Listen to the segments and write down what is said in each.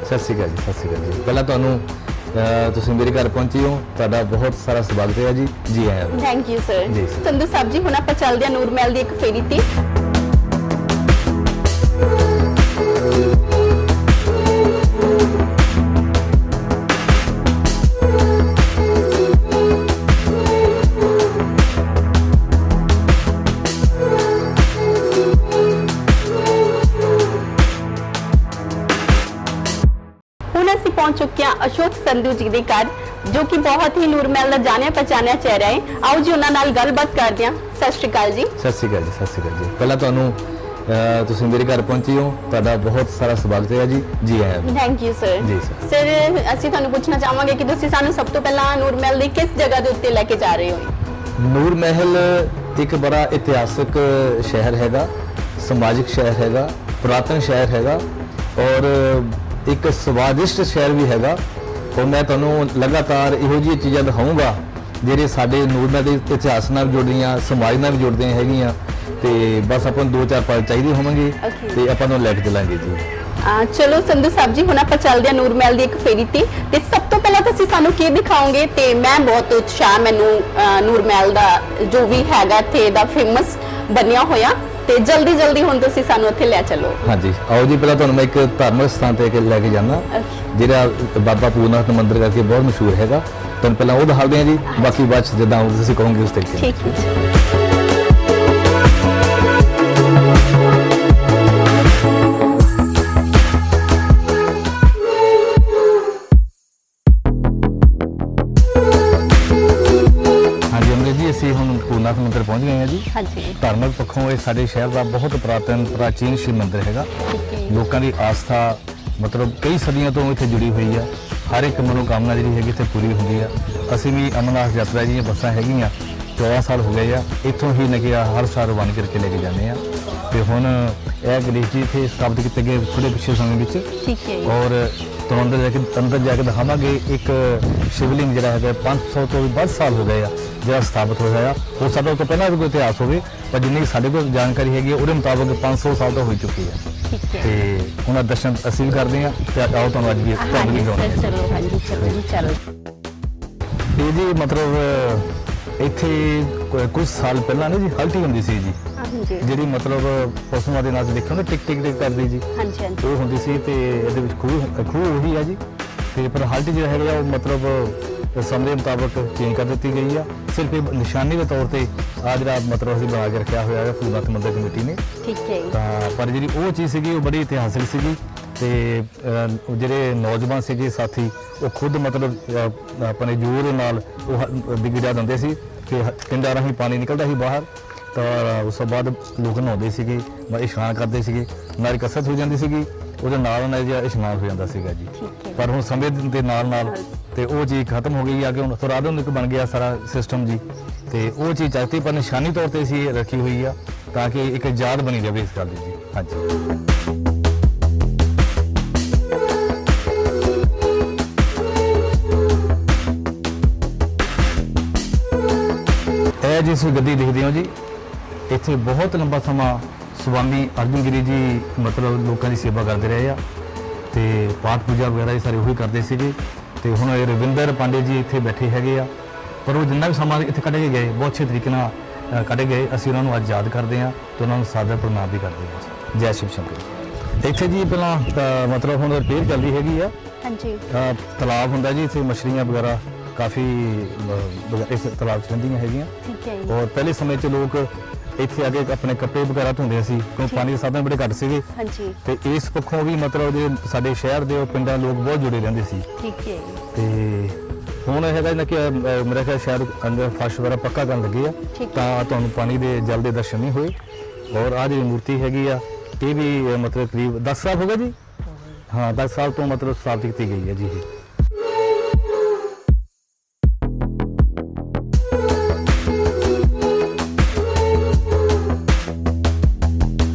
सत श्री अकाल जी, सत श्री अकाल जी। पहला तुम मेरे घर पहुंचे हो, तुहाडा बहुत सारा स्वागत है जी। जी आया थैंक यू सर। जी संधू साहब जी, हुण आपां चलदे हां नूर महल दी एक फेरी ते। पहुंच चुके हैं अशोक संधू जी के घर, जो कि बहुत ही नूर महल का जानिया पहचानिया चेहरा है। आओ जी उन्हां नाल गलबात करते हैं। सत श्री अकाल जी। सत श्री अकाल जी, सत श्री अकाल जी। पहला तुम मेरे घर पहुंचे हो, तुहाडा बहुत सारा स्वागत है जी। जी आया थैंक यू सर। जी सर, ਅਸੀਂ ਤੁਹਾਨੂੰ ਪੁੱਛਣਾ ਚਾਹਾਂਗੇ ਕਿ ਤੁਸੀਂ ਸਾਨੂੰ ਸਭ ਤੋਂ ਪਹਿਲਾਂ ਨੂਰ महल ਦੀ किस जगह ਦੇ ਉੱਤੇ ਲੈ ਕੇ ਜਾ ਰਹੇ ਹੋ। ਨੂਰ महल एक बड़ा इतिहासक शहर हैगा, समाजिक शहर हैगा, पुरातन शहर हैगा और एक स्वादिष्ट शहर भी हैगा। और मैं तुहानूं लगातार इहो जी चीज़ां दिखाऊंगा ਜਿਹੜੇ ਸਾਡੇ ਨੂਰ महल ਦੇ ਇਤਿਹਾਸ ਨਾਲ ਜੁੜਦੀਆਂ, ਸਮਾਜ ਨਾਲ ਜੁੜਦੀਆਂ ਹੈਗੀਆਂ। ਤੇ ਬਸ ਆਪਾਂ ਨੂੰ 2-4 ਪਲ ਚਾਹੀਦੇ ਹੋਣਗੇ ਤੇ ਆਪਾਂ ਨੂੰ ਲੈ ਕੇ ਚੱਲਾਂਗੇ ਜੀ। ਚਲੋ ਸੰਧੂ ਸਾਹਿਬ ਜੀ, ਹੁਣ ਆਪਾਂ ਚੱਲਦੇ ਹਾਂ ਨੂਰ महल ਦੀ ਇੱਕ ਫੇਰੀ ਤੇ ਸਭ ਤੋਂ ਪਹਿਲਾਂ ਤੁਸੀਂ ਸਾਨੂੰ ਕੀ ਦਿਖਾਓਗੇ? ਤੇ ਮੈਂ ਬਹੁਤ ਉਤਸ਼ਾਹ, ਮੈਨੂੰ ਨੂਰ महल ਦਾ ਜੋ ਵੀ ਹੈਗਾ ਇੱਥੇ ਦਾ ਫੇਮਸ ਬਣਿਆ ਹੋਇਆ, ਤੇ ਜਲਦੀ ਹੁਣ ਤੁਸੀਂ ਸਾਨੂੰ ਉੱਥੇ ਲੈ ਚੱਲੋ। ਹਾਂਜੀ ਆਓ ਜੀ। ਪਹਿਲਾਂ ਤੁਹਾਨੂੰ ਮੈਂ ਇੱਕ ਧਾਰਮਿਕ ਸਥਾਨ ਤੇ ਲੈ ਕੇ ਜਾਣਾ, ਜਿਹੜਾ ਬਾਬਾ ਪੂਰਨਾਥ ਮੰਦਿਰ ਕਰਕੇ ਬਹੁਤ ਮਸ਼ਹੂਰ ਹੈਗਾ। ਤੁਹਾਨੂੰ ਪਹਿਲਾਂ ਉਹ ਦਿਖਾਉਂਦੇ ਹਾਂ ਜੀ, ਬਾਕੀ ਬਾਅਦ ਚ ਜਿੱਦਾਂ ਤੁਸੀਂ ਕਹੋਗੇ ਉਸ ਤਰੀਕੇ ਨਾਲ। ਠੀਕ ਹੈ। ਅਸੀਂ ਹੁਣ ਪੂਰਨਾਥ ਮੰਦਿਰ ਪਹੁੰਚ ਗਏ ਹਾਂ ਜੀ। ਹਾਂਜੀ। ਧਾਰਮਿਕ ਪੱਖੋਂ ਇਹ ਸਾਡੇ ਸ਼ਹਿਰ ਦਾ ਬਹੁਤ ਪ੍ਰਾਚੀਨ ਸ਼ਿਵ ਮੰਦਿਰ ਹੈਗਾ। ਲੋਕਾਂ ਦੀ ਆਸਥਾ ਮਤਲਬ ਕਈ ਸਦੀਆਂ ਤੋਂ ਇੱਥੇ ਜੁੜੀ ਹੋਈ ਆ। ਹਰ ਇੱਕ ਮਨੋਕਾਮਨਾ ਜਿਹੜੀ ਹੈਗੀ ਇੱਥੇ ਪੂਰੀ ਹੁੰਦੀ ਆ। ਅਸੀਂ ਵੀ ਅਮਰਨਾਥ ਯਾਤਰਾ ਦੀਆਂ ਬੱਸਾਂ ਹੈਗੀਆਂ 14 ਸਾਲ ਹੋ ਗਏ ਆ, ਇੱਥੋਂ ਹੀ ਨਕਿਆ ਹਰ ਸਾਲ ਰਵਾਨਾ ਕਰਕੇ ਲੈ ਕੇ ਜਾਂਦੇ ਆ। ਤੇ ਹੁਣ ਇਹ ਗਣੇਸ਼ ਜੀ ਇੱਥੇ ਸਥਾਪਿਤ ਕੀਤੇ ਗਏ ਥੋੜੇ ਪਿੱਛੇ ਸਮੇਂ ਵਿੱਚ। ਠੀਕ ਹੈ। ਔਰ ਤੁਹਾਨੂੰ ਅੰਦਰ ਜਾ ਕੇ ਦਿਖਾਵਾਂਗੇ ਇੱਕ ਸ਼ਿਵਲਿੰਗ ਜਿਹੜਾ ਹੈਗਾ 500 ਤੋਂ ਵੀ ਵੱਧ ਸਾਲ ਹੋ ਗਏ ਆ ਜਿਹੜਾ ਸਥਾਪਿਤ ਹੋਇਆ ਆ। ਹੋ ਸਕਦਾ ਉਹ ਤੋਂ ਪਹਿਲਾਂ ਵੀ ਕੋਈ ਇਤਿਹਾਸ ਹੋਵੇ, ਪਰ ਜਿੰਨੀ ਸਾਡੇ ਕੋਲ ਜਾਣਕਾਰੀ ਹੈਗੀ ਉਹਦੇ ਮੁਤਾਬਕ 500 ਸਾਲ ਤੋਂ ਹੋ ਚੁੱਕੀ ਹੈ। ਤੇ ਉਹਨਾਂ ਦਰਸ਼ਨ ਅਸੀਂ ਵੀ ਕਰਦੇ ਹਾਂ ਤੇ ਆਓ ਤੁਹਾਨੂੰ ਅੱਜ ਵੀ ਤੁਹਾਨੂੰ ਵੀ ਦਿਖਾਉਂਦੇ ਹਾਂ। ਚਲੋ ਹਾਂਜੀ, ਚਲੋ ਜੀ ਚਲੋ। ਇਹ ਜੀ ਮਤਲਬ ਇੱਥੇ ਕੁਝ ਸਾਲ ਪਹਿਲਾਂ ਨਾ ਜੀ ਹਲਟੀ ਹੁੰਦੀ ਸੀ ਜੀ, ਜਿਹੜੀ ਮਤਲਬ ਪਸ਼ੂਆਂ ਦੇ ਨਾਲ ਦੇਖੋ ਨਾ ਟਿਕ ਟਿਕ ਟਿਕ ਕਰਦੀ ਜੀ। ਹਾਂਜੀ ਹਾਂਜੀ। ਉਹ ਹੁੰਦੀ ਸੀ ਤੇ ਇਹਦੇ ਵਿੱਚ ਖੂਹ ਉਹੀ ਆ ਜੀ। ਤੇ ਪਰ ਹਲਟੀ ਜਿਹੜਾ ਹੈਗਾ ਉਹ ਮਤਲਬ ਸਮੇਂ ਦੇ ਮੁਤਾਬਕ ਚੇਂਜ ਕਰ ਦਿੱਤੀ ਗਈ ਆ। ਸਿਰਫ ਇਹ ਨਿਸ਼ਾਨੀ ਦੇ ਤੌਰ ਤੇ ਆ ਜਿਹੜਾ ਮਤਲਬ ਅਸੀਂ ਬਣਾ ਕੇ ਰੱਖਿਆ ਹੋਇਆ ਹੈ ਪੂਰਨਾਥ ਮੰਦਿਰ ਕਮੇਟੀ ਨੇ। ਠੀਕ ਹੈ। ਤਾਂ ਪਰ ਜਿਹੜੀ ਉਹ ਚੀਜ਼ ਸੀਗੀ ਉਹ ਬੜੀ ਇਤਿਹਾਸਕ ਸੀਗੀ। ਤੇ ਜਿਹੜੇ ਨੌਜਵਾਨ ਸੀਗੇ ਸਾਥੀ ਉਹ ਖੁਦ ਮਤਲਬ ਆਪਣੇ ਜੋਰ ਦੇ ਨਾਲ ਉਹ ਬਿਗੜਾ ਦਿੰਦੇ ਸੀ ਕਿ ਪਿੰਡਾਂ ਰਾਹੀਂ ਪਾਣੀ ਨਿਕਲਦਾ ਸੀ ਬਾਹਰ। ਤਾਂ ਉਸ ਤੋਂ ਬਾਅਦ ਲੋਕ ਨਹਾਉਂਦੇ ਸੀਗੇ, ਇਸ਼ਨਾਨ ਕਰਦੇ ਸੀਗੇ, ਨਾਲ ਕਸਰਤ ਹੋ ਜਾਂਦੀ ਸੀਗੀ, ਉਹਦੇ ਨਾਲ ਜਿਹਾ ਇਸ਼ਨਾਨ ਹੋ ਜਾਂਦਾ ਸੀਗਾ ਜੀ। ਪਰ ਹੁਣ ਸਮੇਂ ਦੇ ਨਾਲ ਤੇ ਉਹ ਚੀਜ਼ ਖਤਮ ਹੋ ਗਈ ਆ ਕਿ ਹੁਣ ਥੋੜਾ ਆਧੁਨਿਕ ਬਣ ਗਿਆ ਸਾਰਾ ਸਿਸਟਮ ਜੀ। ਤੇ ਉਹ ਚੀਜ਼ ਚਾਹਤੀ ਪਰ ਨਿਸ਼ਾਨੀ ਤੌਰ ਤੇ ਅਸੀਂ ਰੱਖੀ ਹੋਈ ਆ ਤਾਂ ਕਿ ਇੱਕ ਯਾਦ ਬਣੀ ਰਹੇ ਇਸ ਗੱਲ ਦੀ ਜੀ। ਹਾਂਜੀ। ਇਹ ਜਿਸ ਗੱਦੀ ਦੇਖਦੇ ਹੋ ਜੀ, ਇੱਥੇ ਬਹੁਤ ਲੰਬਾ ਸਮਾਂ ਸਵਾਮੀ ਅਰਜੁਨ ਗਿਰੀ ਜੀ ਮਤਲਬ ਲੋਕਾਂ ਦੀ ਸੇਵਾ ਕਰਦੇ ਰਹੇ ਆ ਤੇ ਪਾਠ ਪੂਜਾ ਵਗੈਰਾ ਇਹ ਸਾਰੇ ਉਹੀ ਕਰਦੇ ਸੀਗੇ। ਤੇ ਹੁਣ ਰਵਿੰਦਰ ਪਾਂਡੇ ਜੀ ਇੱਥੇ ਬੈਠੇ ਹੈਗੇ ਆ, ਪਰ ਉਹ ਜਿੰਨਾ ਵੀ ਸਮਾਂ ਇੱਥੇ ਕੱਢ ਕੇ ਗਏ ਬਹੁਤ ਅੱਛੇ ਤਰੀਕੇ ਨਾਲ ਕੱਢੇ ਗਏ। ਅਸੀਂ ਉਹਨਾਂ ਨੂੰ ਅੱਜ ਯਾਦ ਕਰਦੇ ਹਾਂ ਤੇ ਉਹਨਾਂ ਨੂੰ ਸਾਦਰ ਪ੍ਰਣਾਮ ਵੀ ਕਰਦੇ ਹਾਂ। ਜੈ ਸ਼ਿਵ ਸ਼ੰਕਰ। ਇੱਥੇ ਜੀ ਪਹਿਲਾਂ ਮਤਲਬ ਹੁਣ ਰਿਪੇਅਰ ਚੱਲਦੀ ਹੈਗੀ ਆ। ਹਾਂਜੀ। ਤਲਾਬ ਹੁੰਦਾ ਜੀ, ਇੱਥੇ ਮਛਲੀਆਂ ਵਗੈਰਾ ਕਾਫੀ ਇਸ ਤਲਾਬ 'ਚ ਰਹਿੰਦੀਆਂ ਹੈਗੀਆਂ। ਠੀਕ ਹੈ। ਔਰ ਪਹਿਲੇ ਸਮੇਂ 'ਚ ਲੋਕ ਇੱਥੇ ਆ ਕੇ ਆਪਣੇ ਕੱਪੜੇ ਵਗੈਰਾ ਧੋਂਦੇ ਸੀ ਕਿਉਂਕਿ ਪਾਣੀ ਦੇ ਸਾਧਨ ਬੜੇ ਘੱਟ ਸੀਗੇ। ਹਾਂਜੀ। ਤੇ ਇਸ ਪੱਖੋਂ ਵੀ ਮਤਲਬ ਜੇ ਸਾਡੇ ਸ਼ਹਿਰ ਦੇ ਪਿੰਡਾਂ ਲੋਕ ਬਹੁਤ ਜੁੜੇ ਰਹਿੰਦੇ ਸੀ। ਠੀਕ ਹੈ। ਤੇ ਹੁਣ ਹੈਗਾ ਨਾ ਕਿ ਮੇਰਾ ਖਿਆਲ ਸ਼ਾਇਦ ਅੰਦਰ ਫਰਸ਼ ਵਗੈਰਾ ਪੱਕਾ ਕਰਨ ਲੱਗੇ ਆ ਤਾਂ ਤੁਹਾਨੂੰ ਪਾਣੀ ਦੇ ਜਲ ਦੇ ਦਰਸ਼ਨ ਨਹੀਂ ਹੋਏ। ਔਰ ਆਹ ਜਿਹੜੀ ਮੂਰਤੀ ਹੈਗੀ ਆ ਇਹ ਵੀ ਮਤਲਬ ਕਰੀਬ 10 ਸਾਲ ਹੋ ਗਏ ਜੀ। ਹਾਂ 10 ਸਾਲ ਤੋਂ ਮਤਲਬ ਸਥਾਪਿਤ ਕੀਤੀ ਗਈ ਹੈ ਜੀ ਇਹ।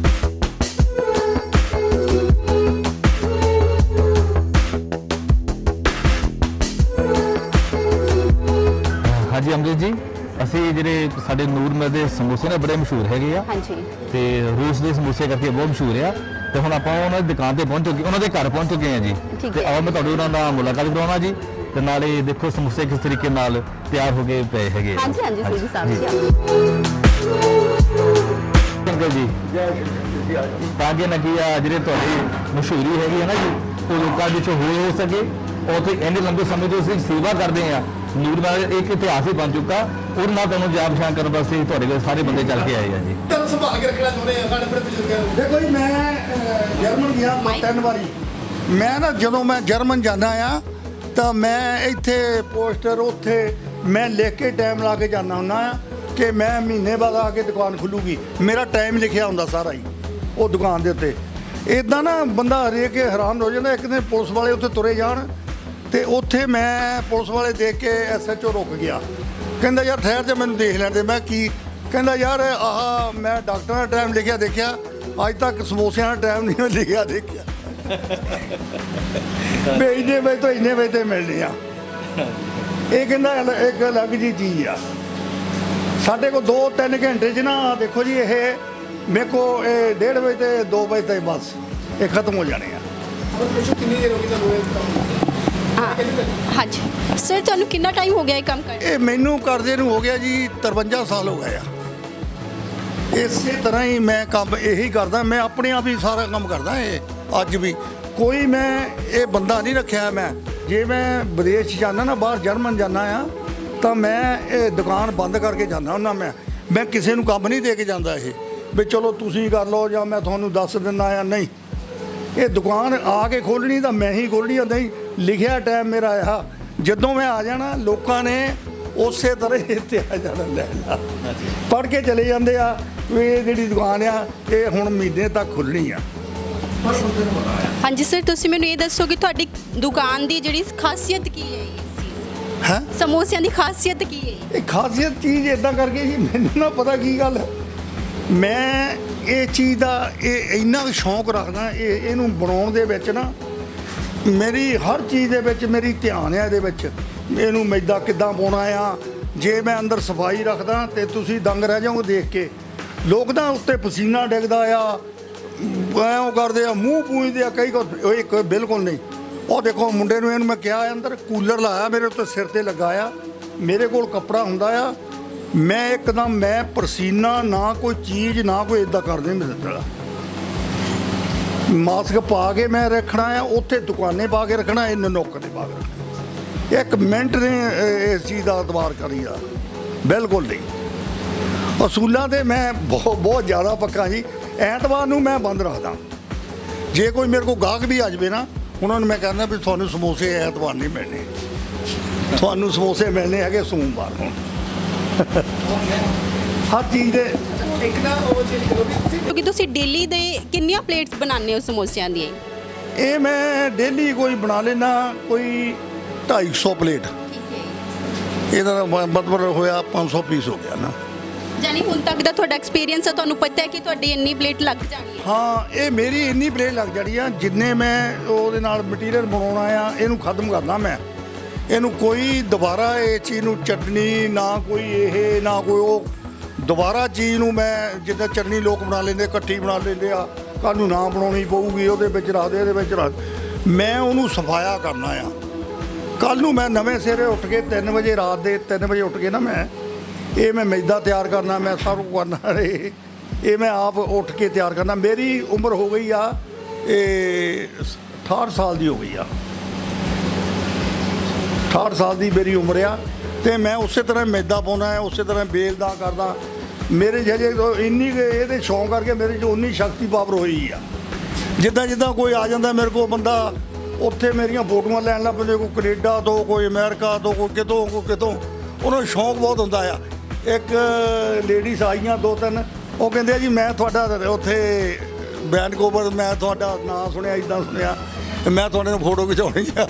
ਹਾਂਜੀ ਅਮਰੀਤ ਜੀ, ਅਸੀਂ ਜਿਹੜੇ ਸਾਡੇ ਨੂਰ महल ਦੇ ਸਮੋਸੇ ਨੇ ਬੜੇ ਮਸ਼ਹੂਰ ਹੈਗੇ ਆ। ਹਾਂਜੀ। ਤੇ ਰੂਸ ਦੇ ਸਮੋਸੇ ਕਰਕੇ ਬਹੁਤ ਮਸ਼ਹੂਰ ਆ। ਤੇ ਹੁਣ ਆਪਾਂ ਉਹਨਾਂ ਦੀ ਦੁਕਾਨ ਤੇ ਪਹੁੰਚ ਚੁੱਕੇ, ਉਹਨਾਂ ਦੇ ਘਰ ਪਹੁੰਚ ਚੁੱਕੇ ਹਾਂ ਜੀ। ਠੀਕ ਤੇ ਹੈ। ਆਓ ਮੈਂ ਤੁਹਾਡੇ ਉਹਨਾਂ ਨਾਲ ਮੁਲਾਕਾਤ ਕਰਾਉਣਾ ਜੀ, ਤੇ ਨਾਲੇ ਦੇਖੋ ਸਮੋਸੇ ਕਿਸ ਤਰੀਕੇ ਨਾਲ ਤਿਆਰ ਹੋ ਕੇ ਪਏ ਹੈਗੇ ਆ। ਹਾਂਜੀ ਹਾਂਜੀ ਸੰਧੂ ਸਾਹਿਬ ਜੀ ਅੰਕਲ ਜੀ ਤਾਂ ਕਿ ਨਾ ਕੀ ਆ ਜਿਹੜੇ ਤੁਹਾਡੀ ਮਸ਼ਹੂਰੀ ਹੈਗੀ ਹੈ ਨਾ ਜੀ, ਉਹ ਲੋਕਾਂ ਵਿੱਚ ਹੋਏ ਹੋ ਸਕੇ। ਉਹ ਤੇ ਇੰਨੇ ਲੰਬੇ ਸਮੇਂ ਤੋਂ ਅਸੀਂ ਸੇਵਾ ਕਰਦੇ ਆ। ਨੂਰ ਮਹਿਲ ਇੱਕ ਇਤਿਹਾਸ ਹੀ ਬਣ ਚੁੱਕਾ, ਉਹਦੇ ਨਾਲ ਤੁਹਾਨੂੰ ਜਾਣ ਪਛਾਣ ਕਰਨ ਵਾਸਤੇ ਤੁਹਾਡੇ ਕੋਲ ਸਾਰੇ ਬੰਦੇ ਚੱਲ ਕੇ ਆਏ ਆ ਜੀ। ਤੁਹਾਨੂੰ ਸੰਭਾਲ ਕੇ ਰੱਖਣਾ ਚਾਹੁੰਦੇ ਆ ਸਾਡੇ ਬੜੇ ਬਜ਼ੁਰਗਾਂ ਨੂੰ। ਦੇਖੋ ਜੀ ਮੈਂ ਜਰਮਨ ਗਿਆ 3 ਵਾਰੀ। ਮੈਂ ਨਾ ਜਦੋਂ ਮੈਂ ਜਰਮਨ ਜਾਂਦਾ ਆ ਤਾਂ ਮੈਂ ਇੱਥੇ ਪੋਸਟਰ ਉੱਥੇ ਮੈਂ ਲਿਖ ਕੇ ਟਾਈਮ ਲਾ ਕੇ ਜਾਂਦਾ ਹੁੰਦਾ ਆ ਕਿ ਮੈਂ ਮਹੀਨੇ ਬਾਅਦ ਆ ਕੇ ਦੁਕਾਨ ਖੁੱਲੂਗੀ। ਮੇਰਾ ਟਾਈਮ ਲਿਖਿਆ ਹੁੰਦਾ ਸਾਰਾ ਹੀ ਉਹ ਦੁਕਾਨ ਦੇ ਉੱਤੇ। ਇਦਾਂ ਨਾ ਬੰਦਾ ਹਰੇਕ ਹੈਰਾਨ ਹੋ ਜਾਂਦਾ। ਇੱਕ ਦਿਨ ਪੁਲਿਸ ਵਾਲੇ ਉੱਥੇ ਤੁਰੇ ਜਾਣ ਤੇ ਉੱਥੇ ਮੈਂ ਪੁਲਿਸ ਵਾਲੇ ਦੇਖ ਕੇ SHO ਰੁਕ ਗਿਆ। ਕਹਿੰਦਾ ਯਾਰ ਠਹਿਰ ਜਾ ਮੈਨੂੰ ਦੇਖ ਲੈਣ ਦੇ। ਮੈਂ ਕੀ ਕਹਿੰਦਾ ਯਾਰ ਆਹ ਮੈਂ ਡਾਕਟਰਾਂ ਦਾ ਟਾਈਮ ਲਿਖਿਆ ਦੇਖਿਆ, ਅੱਜ ਤੱਕ ਸਮੋਸਿਆਂ ਦਾ ਟਾਈਮ ਨਹੀਂ ਲਿਖਿਆ ਦੇਖਿਆ। ਵੀ ਇੰਨੇ ਵਜੇ ਤੋਂ ਇੰਨੇ ਵਜੇ ਤੇ ਮਿਲਣੇ ਆ। ਇਹ ਕਹਿੰਦਾ ਇੱਕ ਅਲੱਗ ਜੀ ਚੀਜ਼ ਆ। ਸਾਡੇ ਕੋਲ 2-3 ਘੰਟੇ 'ਚ ਨਾ ਦੇਖੋ ਜੀ ਇਹ ਮੇਰੇ ਕੋਲ ਇਹ 1:30 ਵਜੇ ਤੇ 2 ਵਜੇ ਤੱਕ ਬਸ ਇਹ ਖਤਮ ਹੋ ਜਾਣੇ ਆ। ਪਰ ਪਿੱਛੋਂ ਕਿੰਨੀ ਦੇਰ ਹੋ ਗਈ ਤੁਹਾਨੂੰ ਇਹ ਕੰਮ? ਹਾਂਜੀ ਸਰ, ਤੁਹਾਨੂੰ ਕਿੰਨਾ ਟਾਈਮ ਹੋ ਗਿਆ ਇਹ ਕੰਮ ਕਰਦੇ? ਇਹ ਮੈਨੂੰ ਕਰਦੇ ਨੂੰ ਹੋ ਗਿਆ ਜੀ 53 ਸਾਲ ਹੋ ਗਏ ਆ। ਇਸੇ ਤਰ੍ਹਾਂ ਹੀ ਮੈਂ ਕੰਮ ਇਹੀ ਕਰਦਾ। ਮੈਂ ਆਪਣੇ ਆਪ ਹੀ ਸਾਰਾ ਕੰਮ ਕਰਦਾ। ਇਹ ਅੱਜ ਵੀ ਕੋਈ ਮੈਂ ਇਹ ਬੰਦਾ ਨਹੀਂ ਰੱਖਿਆ। ਮੈਂ ਜੇ ਮੈਂ ਵਿਦੇਸ਼ ਜਾਂਦਾ ਨਾ, ਬਾਹਰ ਜਰਮਨ ਜਾਂਦਾ ਆ, ਤਾਂ ਮੈਂ ਇਹ ਦੁਕਾਨ ਬੰਦ ਕਰਕੇ ਜਾਂਦਾ ਹੁੰਦਾ। ਮੈਂ ਕਿਸੇ ਨੂੰ ਕੰਮ ਨਹੀਂ ਦੇ ਕੇ ਜਾਂਦਾ ਇਹ ਵੀ ਚਲੋ ਤੁਸੀਂ ਕਰ ਲਓ ਜਾਂ ਮੈਂ ਤੁਹਾਨੂੰ ਦੱਸ ਦਿੰਦਾ ਆ। ਨਹੀਂ, ਇਹ ਦੁਕਾਨ ਆ ਕੇ ਖੋਲ੍ਹਣੀ ਤਾਂ ਮੈਂ ਹੀ ਖੋਲ੍ਹਣੀ ਆ। ਨਹੀਂ ਲਿਖਿਆ ਟਾਈਮ ਮੇਰਾ ਆ। ਜਦੋਂ ਮੈਂ ਆ ਜਾਣਾ ਲੋਕਾਂ ਨੇ ਉਸੇ ਤਰ੍ਹਾਂ ਹੀ ਇੱਥੇ ਆ ਜਾਣਾ। ਲੈ ਲਾ ਪੜ੍ਹ ਕੇ ਚਲੇ ਜਾਂਦੇ ਆ ਵੀ ਇਹ ਜਿਹੜੀ ਦੁਕਾਨ ਆ ਇਹ ਹੁਣ ਮਹੀਨੇ ਤੱਕ ਖੁੱਲ੍ਹਣੀ ਆ। ਹਾਂਜੀ ਸਰ, ਤੁਸੀਂ ਮੈਨੂੰ ਇਹ ਦੱਸੋ ਕਿ ਤੁਹਾਡੀ ਦੁਕਾਨ ਦੀ ਜਿਹੜੀ ਖਾਸੀਅਤ ਕੀ ਹੈ? ਇਸ ਚੀਜ਼ ਹੈ ਸਮੋਸਿਆਂ ਦੀ ਖਾਸੀਅਤ ਕੀ ਹੈ? ਇਹ ਖਾਸੀਅਤ ਚੀਜ਼ ਇਦਾਂ ਕਰਕੇ ਜੀ ਮੈਨੂੰ ਨਾ ਪਤਾ ਕੀ ਗੱਲ ਹੈ। ਮੈਂ ਇਹ ਚੀਜ਼ ਦਾ ਇਹ ਇੰਨਾ ਕੁ ਸ਼ੌਂਕ ਰੱਖਦਾ। ਇਹਨੂੰ ਬਣਾਉਣ ਦੇ ਵਿੱਚ ਨਾ ਮੇਰੀ ਹਰ ਚੀਜ਼ ਦੇ ਵਿੱਚ ਮੇਰੀ ਧਿਆਨ ਹੈ ਇਹਦੇ ਵਿੱਚ। ਇਹਨੂੰ ਮੈਦਾ ਕਿੱਦਾਂ ਪਾਉਣਾ ਆ। ਜੇ ਮੈਂ ਅੰਦਰ ਸਫਾਈ ਰੱਖਦਾ ਤੇ ਤੁਸੀਂ ਦੰਗ ਰਹਿ ਜਾਓਗੇ ਦੇਖ ਕੇ। ਲੋਕ ਤਾਂ ਉੱਤੇ ਪਸੀਨਾ ਡਿੱਗਦਾ ਆ, ਐਂ ਕਰਦੇ ਆ, ਮੂੰਹ ਪੂੰਝਦੇ ਆ ਕਈ ਇੱਕ ਬਿਲਕੁਲ ਨਹੀਂ। ਉਹ ਦੇਖੋ ਮੁੰਡੇ ਨੂੰ ਇਹਨੂੰ ਮੈਂ ਕਿਹਾ ਅੰਦਰ ਕੂਲਰ ਲਾਇਆ ਮੇਰੇ ਉੱਤੇ ਸਿਰ ਤੇ ਲੱਗਾ ਆ। ਮੇਰੇ ਕੋਲ ਕੱਪੜਾ ਹੁੰਦਾ ਆ। ਮੈਂ ਇੱਕਦਮ ਮੈਂ ਪਸੀਨਾ ਨਾ ਕੋਈ ਚੀਜ਼ ਨਾ ਕੋਈ ਇਦਾਂ ਕਰਦੇ ਮੇਰੇ ਨਾਲ। ਮਾਸਕ ਪਾ ਕੇ ਮੈਂ ਰੱਖਣਾ ਆ। ਉੱਥੇ ਦੁਕਾਨੇ ਪਾ ਕੇ ਰੱਖਣਾ, ਇਹ ਨੁੱਕ ਤੇ ਪਾ ਕੇ ਰੱਖਣਾ। ਇੱਕ ਮਿੰਟ ਨੇ ਇਸ ਚੀਜ਼ ਦਾ ਅਤਬਾਰ ਕਰੀਦਾ ਬਿਲਕੁਲ ਨਹੀਂ। ਅਸੂਲਾਂ ਤੇ ਮੈਂ ਬਹੁਤ ਜ਼ਿਆਦਾ ਪੱਕਾ ਜੀ। ਐਤਵਾਰ ਨੂੰ ਮੈਂ ਬੰਦ ਰੱਖਦਾ। ਜੇ ਕੋਈ ਮੇਰੇ ਕੋਲ ਗਾਹਕ ਵੀ ਆ ਜਾਵੇ ਨਾ, ਉਹਨਾਂ ਨੂੰ ਮੈਂ ਕਹਿੰਦਾ ਵੀ ਤੁਹਾਨੂੰ ਸਮੋਸੇ ਐਤਵਾਰ ਨਹੀਂ ਮਿਲਣੇ, ਤੁਹਾਨੂੰ ਸਮੋਸੇ ਮਿਲਣੇ ਹੈਗੇ ਸੋਮਵਾਰ ਨੂੰ। ਹਰ ਚੀਜ਼ ਦੇ ਇੱਕ ਨਾ ਉਹ ਚੀਜ਼ ਕਰੋ ਵੀ ਤੁਸੀਂ ਕਿਉਂਕਿ ਤੁਸੀਂ ਡੇਲੀ ਦੇ ਕਿੰਨੀਆਂ ਪਲੇਟਸ ਬਣਾਉਂਦੇ ਹੋ ਸਮੋਸਿਆਂ ਦੀਆਂ? ਇਹ ਮੈਂ ਡੇਲੀ ਕੋਈ ਬਣਾ ਲੈਣਾ ਕੋਈ 250 ਪਲੇਟ। ਠੀਕ ਹੈ। ਇਹਦਾ ਮਤਲਬ ਹੋਇਆ 500 ਪੀਸ ਹੋ ਗਿਆ ਨਾ। ਜਾਨੀ ਹੁਣ ਤੱਕ ਦਾ ਤੁਹਾਡਾ ਐਕਸਪੀਰੀਅੰਸ ਹੈ, ਤੁਹਾਨੂੰ ਪਤਾ ਹੈ ਕਿ ਤੁਹਾਡੀ ਇੰਨੀ ਪਲੇਟ ਲੱਗ ਜਾਣੀ ਹੈ? ਹਾਂ, ਇਹ ਮੇਰੀ ਇੰਨੀ ਪਲੇਟ ਲੱਗ ਜਾਣੀ ਆ ਜਿੰਨੇ ਮੈਂ ਉਹਦੇ ਨਾਲ ਮਟੀਰੀਅਲ ਬਣਾਉਣਾ ਆ ਇਹਨੂੰ ਖਤਮ ਕਰਦਾ ਮੈਂ। ਇਹਨੂੰ ਕੋਈ ਦੁਬਾਰਾ ਇਹ ਚੀਜ਼ ਨੂੰ ਚਟਨੀ ਨਾ ਕੋਈ ਇਹ ਨਾ ਕੋਈ ਉਹ ਦੁਬਾਰਾ ਚੀਜ਼ ਨੂੰ ਮੈਂ ਜਿੱਦਾਂ ਚਟਨੀ ਲੋਕ ਬਣਾ ਲੈਂਦੇ ਇਕੱਠੀ ਬਣਾ ਲੈਂਦੇ ਆ, ਕੱਲ੍ਹ ਨੂੰ ਨਾ ਬਣਾਉਣੀ ਪਊਗੀ ਉਹਦੇ ਵਿੱਚ ਰੱਖ ਦੇ ਇਹਦੇ ਵਿੱਚ ਰੱਖ। ਮੈਂ ਉਹਨੂੰ ਸਫਾਇਆ ਕਰਨਾ ਆ। ਕੱਲ੍ਹ ਨੂੰ ਮੈਂ ਨਵੇਂ ਸਿਰੇ ਉੱਠ ਕੇ 3 ਵਜੇ ਰਾਤ ਦੇ 3 ਵਜੇ ਉੱਠ ਕੇ ਨਾ ਮੈਂ ਮੈਦਾ ਤਿਆਰ ਕਰਨਾ, ਮੈਂ ਸਭ ਕੁਝ ਕਰਨਾ। ਇਹ ਮੈਂ ਆਪ ਉੱਠ ਕੇ ਤਿਆਰ ਕਰਨਾ। ਮੇਰੀ ਉਮਰ ਹੋ ਗਈ ਆ ਇਹ 68 ਸਾਲ ਦੀ ਹੋ ਗਈ ਆ। 68 ਸਾਲ ਦੀ ਮੇਰੀ ਉਮਰ ਆ ਤੇ ਮੈਂ ਉਸੇ ਤਰ੍ਹਾਂ ਮੈਦਾ ਪਾਉਣਾ ਹੈ, ਉਸੇ ਤਰ੍ਹਾਂ ਬੇਲਦਾ ਕਰਦਾ। ਮੇਰੇ ਜਿਹੇ ਇੰਨੀ ਇਹਦੇ ਸ਼ੌਂਕ ਕਰਕੇ ਮੇਰੇ 'ਚ ਉਨੀ ਸ਼ਕਤੀ ਪਾਵਰ ਹੋਈ ਆ। ਜਿੱਦਾਂ ਜਿੱਦਾਂ ਕੋਈ ਆ ਜਾਂਦਾ ਮੇਰੇ ਕੋਲ ਬੰਦਾ, ਉੱਥੇ ਮੇਰੀਆਂ ਫੋਟੋਆਂ ਲੈਣ ਲੱਗ ਪੈਂਦੇ। ਕੋਈ ਕੈਨੇਡਾ ਤੋਂ, ਕੋਈ ਅਮਰੀਕਾ ਤੋਂ, ਕੋਈ ਕਿਤੋਂ ਉਹਨਾਂ ਨੂੰ ਸ਼ੌਂਕ ਬਹੁਤ ਹੁੰਦਾ ਆ। ਇੱਕ ਲੇਡੀਜ਼ ਆਈਆਂ 2-3, ਉਹ ਕਹਿੰਦੇ ਆ ਜੀ ਮੈਂ ਤੁਹਾਡਾ ਉੱਥੇ ਵੈਨਕੂਵਰ ਮੈਂ ਤੁਹਾਡਾ ਨਾਂ ਸੁਣਿਆ, ਇੱਦਾਂ ਸੁਣਿਆ, ਮੈਂ ਤੁਹਾਡੇ ਨਾਲ ਫੋਟੋ ਖਿਚਾਉਣੀ ਆ।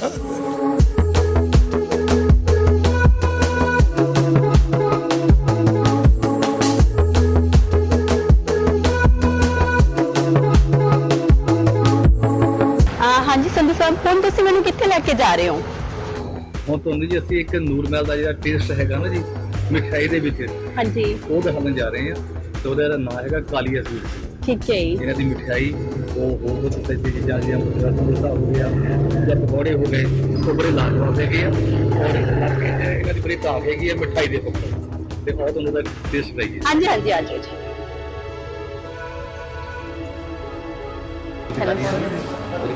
ਹਾਂਜੀ ਸੰਧੂ ਸਾਹਿਬ, ਹੁਣ ਤੁਸੀਂ ਮੈਨੂੰ ਕਿੱਥੇ ਲੈ ਕੇ ਜਾ ਰਹੇ ਹੋ? ਹੁਣ ਤੁਹਾਨੂੰ ਜੀ ਅਸੀਂ ਇੱਕ ਨੂਰ ਮਹਿਲ ਦਾ ਜਿਹੜਾ ਟੇਸਟ ਹੈਗਾ ਨਾ ਜੀ ਮਿਠਾਈ ਦੇ ਵਿੱਚ, ਹਾਂਜੀ, ਉਹ ਦਿਖਾਉਣ ਜਾ ਰਹੇ ਹਾਂ। ਤੇ ਉਹਦਾ ਨਾਮ ਹੈਗਾ ਕਾਲੀਆ ਸਵੀਟ। ਠੀਕ ਹੈ ਜੀ। ਇਹਨਾਂ ਦੀ ਮਠਿਆਈ ਉਹ ਬਹੁਤ ਸਪੈਸ਼ਲ ਚੀਜ਼ਾਂ ਜਿਹੀਆਂ ਰਸਗੁੱਲਾ ਹੋ ਗਿਆ ਜਾਂ ਪਕੌੜੇ ਹੋ ਗਏ ਉਹ ਬੜੇ ਲਾਜਵਾਬ ਹੈਗੇ ਆ ਔਰ ਇਹਨਾਂ ਦੀ ਬੜੀ ਤਾਕ ਹੈਗੀ ਆ ਮਿਠਾਈ ਦੇ ਪੱਖੋਂ ਤੇ ਉਹ ਤੁਹਾਨੂੰ ਦਾ ਟੇਸਟ ਲਈਏ। ਹਾਂਜੀ ਹਾਂਜੀ ਆ ਜਾਓ ਜੀ।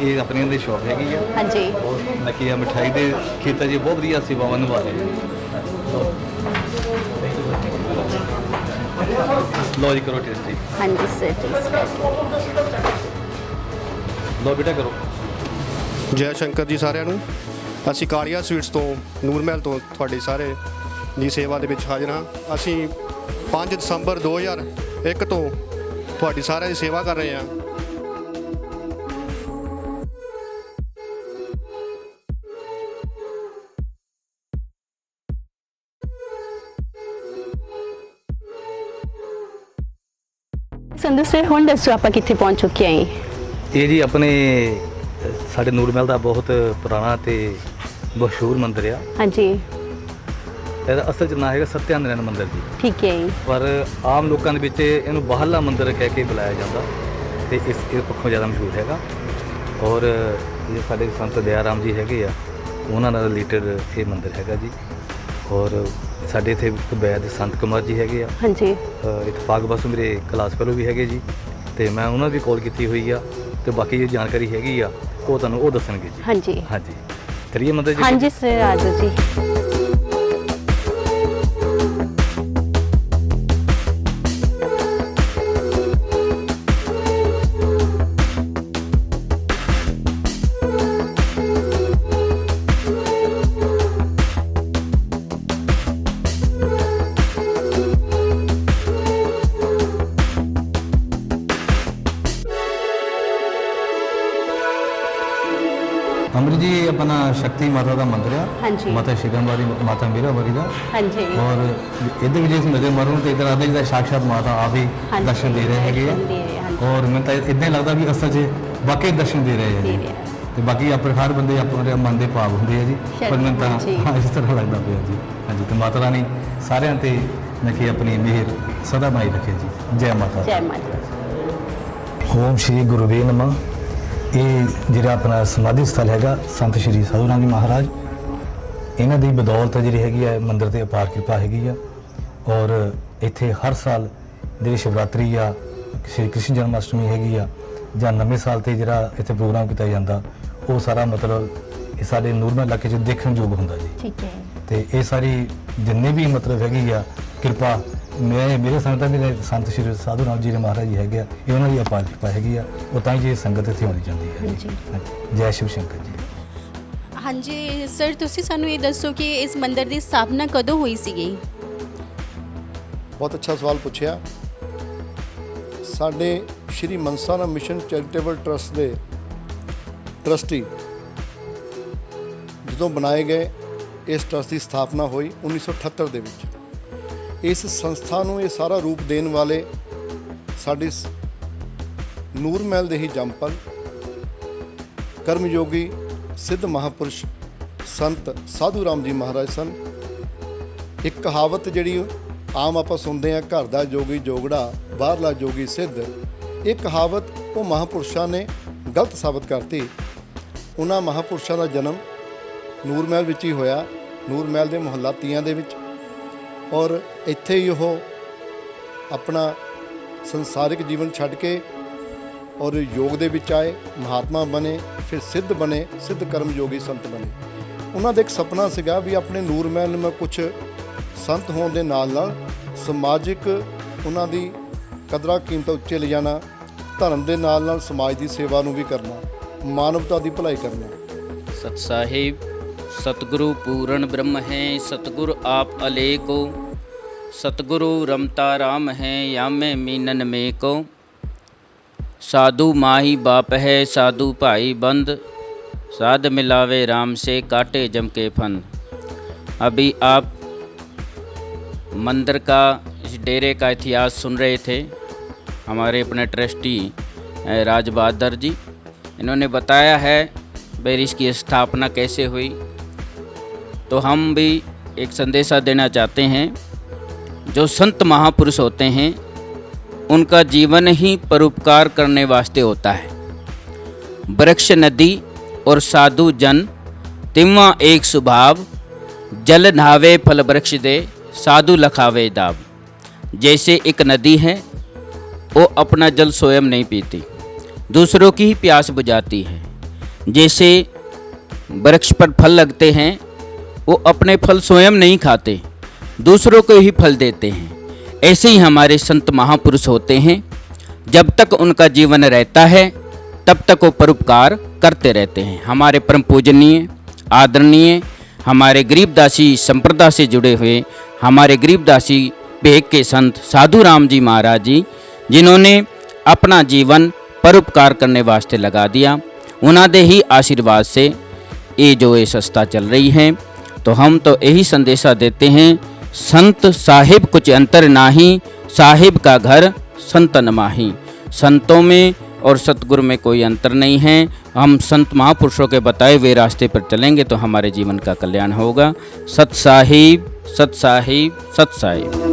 ਇਹ ਆਪਣੀ ਇਹਨਾਂ ਦੀ ਸ਼ੌਪ ਹੈਗੀ ਆ ਹਾਂਜੀ ਔਰ ਬਾਕੀ ਆ ਮਿਠਾਈ ਦੇ ਖੇਤਰ 'ਚ ਬਹੁਤ ਵਧੀਆ ਸੇਵਾਵਾਂ ਨਿਭਾ ਰਹੇ ਆ। ਲਓ ਜੀ ਕਰੋ ਟੇਸਟ ਜੀ। ਹਾਂਜੀ ਸਰ ਟੇਸਟ ਲਓ ਬੇਟਾ ਕਰੋ। ਜੈ ਸ਼ੰਕਰ ਜੀ ਸਾਰਿਆਂ ਨੂੰ। ਅਸੀਂ ਕਾਲੀਆ ਸਵੀਟਸ ਤੋਂ ਨੂਰ ਮਹਿਲ ਤੋਂ ਤੁਹਾਡੇ ਸਾਰੇ ਦੀ ਸੇਵਾ ਦੇ ਵਿੱਚ ਹਾਜ਼ਰ ਹਾਂ। ਅਸੀਂ 5 ਦਸੰਬਰ 2001 ਤੋਂ ਤੁਹਾਡੀ ਸਾਰਿਆਂ ਦੀ ਸੇਵਾ ਕਰ ਰਹੇ ਹਾਂ। ਸੰਧੂ ਸਰ ਹੁਣ ਦੱਸੋ ਆਪਾਂ ਕਿੱਥੇ ਪਹੁੰਚ ਚੁੱਕੇ ਆਂ? ਇਹ ਜੀ ਆਪਣੇ ਸਾਡੇ ਨੂਰ ਮਹਿਲ ਦਾ ਬਹੁਤ ਪੁਰਾਣਾ ਤੇ ਮਸ਼ਹੂਰ ਮੰਦਿਰ ਆ। ਹਾਂਜੀ ਇਹਦਾ ਅਸਲ 'ਚ ਨਾਂ ਹੈਗਾ ਸਤਿਆਨਾਰਾਇਣ ਮੰਦਿਰ ਜੀ, ਠੀਕ ਹੈ ਜੀ। ਪਰ ਆਮ ਲੋਕਾਂ ਦੇ ਵਿੱਚ ਇਹਨੂੰ ਬਾਹਰਲਾ ਮੰਦਿਰ ਕਹਿ ਕੇ ਬੁਲਾਇਆ ਜਾਂਦਾ ਤੇ ਇਸ ਪੱਖੋਂ ਜ਼ਿਆਦਾ ਮਸ਼ਹੂਰ ਹੈਗਾ। ਔਰ ਇਹ ਸਾਡੇ ਸੰਤ ਦਇਆ ਰਾਮ ਜੀ ਹੈਗੇ ਆ, ਉਹਨਾਂ ਨਾਲ ਰਿਲੇਟਡ ਇਹ ਮੰਦਿਰ ਹੈਗਾ ਜੀ। ਔਰ ਸਾਡੇ ਇੱਥੇ ਇੱਕ ਵੈਦ ਸੰਤ ਕੁਮਾਰ ਜੀ ਹੈਗੇ ਆ, ਹਾਂਜੀ ਇਤਫਾਕ ਬਸ ਮੇਰੇ ਕਲਾਸ ਫੈਲੋ ਵੀ ਹੈਗੇ ਜੀ ਤੇ ਮੈਂ ਉਹਨਾਂ ਦੀ ਕਾਲ ਕੀਤੀ ਹੋਈ ਆ ਤੇ ਬਾਕੀ ਜਿਹੜੀ ਜਾਣਕਾਰੀ ਹੈਗੀ ਆ ਉਹ ਤੁਹਾਨੂੰ ਉਹ ਦੱਸਣਗੇ ਜੀ। ਹਾਂਜੀ ਹਾਂਜੀ ਚਲਿਏ ਮੰਦਿਰ ਜੀ। ਹਾਂਜੀ ਸਰ ਆ ਜਾਓ ਜੀ। ਅੰਮ੍ਰਿਤ ਜੀ ਆਪਣਾ ਸ਼ਕਤੀ ਮਾਤਾ ਦਾ ਮੰਦਿਰ ਆ। ਹਾਂਜੀ। ਮਾਤਾ ਸ਼ਿਕੰਬਰੀ ਮਾਤਾ ਮੀਰਾਬਾਈ ਦਾ। ਹਾਂਜੀ ਔਰ ਇਹਦੇ ਵਿੱਚ ਅਸੀਂ ਨਜ਼ਰ ਮਾਰੂੰ ਤੇ ਇਧਰ ਆਦੇ ਜਿਹਦਾ ਸਾਕਸ਼ਾਤ ਮਾਤਾ ਆਪ ਹੀ ਹਾਂਜੀ, ਦਰਸ਼ਨ ਦੇ ਰਹੇ ਹੈਗੇ ਦਰਸ਼ਨ ਦੇ ਰਹੇ, ਆ। ਹਾਂਜੀ। ਔਰ ਮੈਨੂੰ ਤਾਂ ਇਦਾਂ ਹੀ ਲੱਗਦਾ ਵੀ ਅਸਲ 'ਚ ਵਾਕਈ ਦਰਸ਼ਨ ਦੇ ਰਹੇ ਆ ਦੇ ਜੀ। ਰਹੇ ਆ। ਤੇ ਬਾਕੀ ਆਪਣੇ ਹਰ ਬੰਦੇ ਆਪਣੇ ਮਨ ਦੇ ਭਾਵ ਹੁੰਦੇ ਆ ਜੀ, ਪਰ ਮੈਨੂੰ ਤਾਂ ਹਾਂਜੀ। ਹਾਂ ਇਸ ਤਰ੍ਹਾਂ ਲੱਗਦਾ ਪਿਆ ਜੀ। ਹਾਂਜੀ ਤੇ ਮਾਤਾ ਰਾਣੀ ਸਾਰਿਆਂ ਤੇ ਨਕੀ ਆਪਣੀ ਮਿਹਰ ਸਦਾ ਬਣਾਈ ਰੱਖੇ ਜੀ। ਜੈ ਮਾਤਾ ਦੀ। ਜੈ ਮਾਤਾ ਦੀ। ਓਮ ਸ਼੍ਰੀ ਗੁਰੂਵੇ ਨਮः। ਇਹ ਜਿਹੜਾ ਆਪਣਾ ਸਮਾਧੀ ਸਥਲ ਹੈਗਾ ਸੰਤ ਸ਼੍ਰੀ ਸਾਧੂ ਰਾਮ ਜੀ ਮਹਾਰਾਜ, ਇਹਨਾਂ ਦੀ ਬਦੌਲਤ ਜਿਹੜੀ ਹੈਗੀ ਹੈ ਮੰਦਿਰ ਤੇ ਅਪਾਰ ਕਿਰਪਾ ਹੈਗੀ ਆ। ਔਰ ਇੱਥੇ ਹਰ ਸਾਲ ਜਿਹੜੀ ਸ਼ਿਵਰਾਤਰੀ ਆ, ਸ਼੍ਰੀ ਕ੍ਰਿਸ਼ਨ ਜਨਮ ਅਸ਼ਟਮੀ ਹੈਗੀ ਆ, ਜਾਂ ਨਵੇਂ ਸਾਲ ਤੇ ਜਿਹੜਾ ਇੱਥੇ ਪ੍ਰੋਗਰਾਮ ਕੀਤਾ ਜਾਂਦਾ, ਉਹ ਸਾਰਾ ਮਤਲਬ ਇਹ ਸਾਡੇ ਨੂਰਮਹਿਲ ਇਲਾਕੇ 'ਚ ਦੇਖਣ ਯੋਗ ਹੁੰਦਾ ਜੀ। ਠੀਕ ਹੈ ਤੇ ਇਹ ਸਾਰੀ ਜਿੰਨੇ ਵੀ ਮਤਲਬ ਹੈਗੀ ਆ ਕਿਰਪਾ ਮੇਰੇ ਸੰਗਤਾਂ ਵੀ ਸੰਤ ਸ਼੍ਰੀ ਸਾਧੂ ਰਾਮ ਜੀ ਦੇ ਮਹਾਰਾਜ ਜੀ ਹੈਗੇ ਆ, ਇਹ ਉਹਨਾਂ ਦੀ ਅਪਾਰ ਕਿਰਪਾ ਹੈਗੀ ਆ। ਉਹ ਤਾਂ ਹੀ ਜੀ ਇਹ ਸੰਗਤ ਇੱਥੇ ਆਉਣੀ ਚਾਹੁੰਦੀ ਹੈ। ਹਾਂਜੀ। ਹਾਂਜੀ। ਜੈ ਸ਼ਿਵ ਸ਼ੰਕਰ ਜੀ। ਹਾਂਜੀ ਸਰ, ਤੁਸੀਂ ਸਾਨੂੰ ਇਹ ਦੱਸੋ ਕਿ ਇਸ ਮੰਦਿਰ ਦੀ ਸਥਾਪਨਾ ਕਦੋਂ ਹੋਈ ਸੀਗੀ? ਬਹੁਤ ਅੱਛਾ ਸਵਾਲ ਪੁੱਛਿਆ। ਸਾਡੇ ਸ਼੍ਰੀ ਮਨਸਾਨਾ ਮਿਸ਼ਨ ਚੈਰੀਟੇਬਲ ਟਰਸਟ ਦੇ ਟਰਸਟੀ ਜਦੋਂ ਬਣਾਏ ਗਏ, ਇਸ ਟਰਸਟ ਦੀ ਸਥਾਪਨਾ ਹੋਈ 1978 ਦੇ ਵਿੱਚ। ਇਸ ਸੰਸਥਾ ਨੂੰ ਇਹ ਸਾਰਾ ਰੂਪ ਦੇਣ ਵਾਲੇ ਸਾਡੇ ਨੂਰ ਮਹਿਲ ਦੇ ਹੀ ਜੰਮਪਲ ਕਰਮਯੋਗੀ ਸਿੱਧ ਮਹਾਪੁਰਸ਼ ਸੰਤ ਸਾਧੂ ਰਾਮ ਜੀ ਮਹਾਰਾਜ ਸਨ। ਇੱਕ ਕਹਾਵਤ ਜਿਹੜੀ ਆਮ ਆਪਾਂ ਸੁਣਦੇ ਹਾਂ, ਘਰ ਦਾ ਜੋਗੀ ਜੋਗੜਾ ਬਾਹਰਲਾ ਜੋਗੀ ਸਿੱਧ, ਇਹ ਕਹਾਵਤ ਉਹ ਮਹਾਪੁਰਸ਼ਾਂ ਨੇ ਗਲਤ ਸਾਬਤ ਕਰਤੀ। ਉਹਨਾਂ ਮਹਾਪੁਰਸ਼ਾਂ ਦਾ ਜਨਮ ਨੂਰ ਮਹਿਲ ਵਿੱਚ ਹੀ ਹੋਇਆ, ਨੂਰ ਮਹਿਲ ਦੇ ਮੁਹੱਲਾ ਤੀਆਂ ਦੇ ਵਿੱਚ। ਔਰ ਇੱਥੇ ਹੀ ਉਹ ਆਪਣਾ ਸੰਸਾਰਿਕ ਜੀਵਨ ਛੱਡ ਕੇ ਔਰ ਯੋਗ ਦੇ ਵਿੱਚ ਆਏ, ਮਹਾਤਮਾ ਬਣੇ, ਫਿਰ ਸਿੱਧ ਬਣੇ, ਸਿੱਧ ਕਰਮਯੋਗੀ ਸੰਤ ਬਣੇ। ਉਹਨਾਂ ਦਾ ਇੱਕ ਸੁਪਨਾ ਸੀਗਾ ਵੀ ਆਪਣੇ ਨੂਰ ਮਹਿਲ ਨੂੰ ਮੈਂ ਕੁਛ ਸੰਤ ਹੋਣ ਦੇ ਨਾਲ ਨਾਲ ਸਮਾਜਿਕ ਉਹਨਾਂ ਦੀ ਕਦਰਾਂ ਕੀਮਤਾਂ ਉੱਚੇ ਲਿਜਾਣਾ, ਧਰਮ ਦੇ ਨਾਲ ਨਾਲ ਸਮਾਜ ਦੀ ਸੇਵਾ ਨੂੰ ਵੀ ਕਰਨਾ, ਮਾਨਵਤਾ ਦੀ ਭਲਾਈ ਕਰਨਾ। सत साहिब सतगुरु पूर्ण ब्रह्म है, सतगुरु आप अलेको, सतगुरु रमता राम है, यामे मीनन में को। साधु माही बाप है, साधु भाई बंद, साध मिलावे राम से, काटे जम के फन। अभी आप मंदिर का, इस डेरे का इतिहास सुन रहे थे। हमारे अपने ट्रस्टी राज बहादुर जी, इन्होंने बताया है फिर इसकी स्थापना कैसे हुई। तो हम भी एक संदेशा देना चाहते हैं, जो संत महापुरुष होते हैं उनका जीवन ही परोपकार करने वास्ते होता है। वृक्ष नदी और साधु जन तिम्मा एक स्वभाव, जल नहावे फल वृक्ष दे साधु लखावे दाब। जैसे एक नदी है, वो अपना जल स्वयं नहीं पीती, दूसरों की ही प्यास बुझाती है। जैसे वृक्ष पर फल लगते हैं, वो अपने फल स्वयं नहीं खाते, दूसरों को ही फल देते हैं। ऐसे ही हमारे संत महापुरुष होते हैं। जब तक उनका जीवन रहता है तब तक वो परोपकार करते रहते हैं। हमारे परम पूजनीय आदरणीय हमारे गरीबदासी संप्रदाय से जुड़े हुए हमारे गरीबदासी भेग के संत साधु राम जी महाराज जी, जिन्होंने अपना जीवन परोपकार करने वास्ते लगा दिया, उन्होंने ही आशीर्वाद से ये जो ये संस्था चल रही है। तो हम तो यही संदेशा देते हैं, संत साहिब कुछ अंतर नाही, साहिब का घर संतन माही। संतों में और सतगुरु में कोई अंतर नहीं है। हम संत महापुरुषों के बताए हुए रास्ते पर चलेंगे तो हमारे जीवन का कल्याण होगा। सत साहिब, सत साहिब, सत साहिब।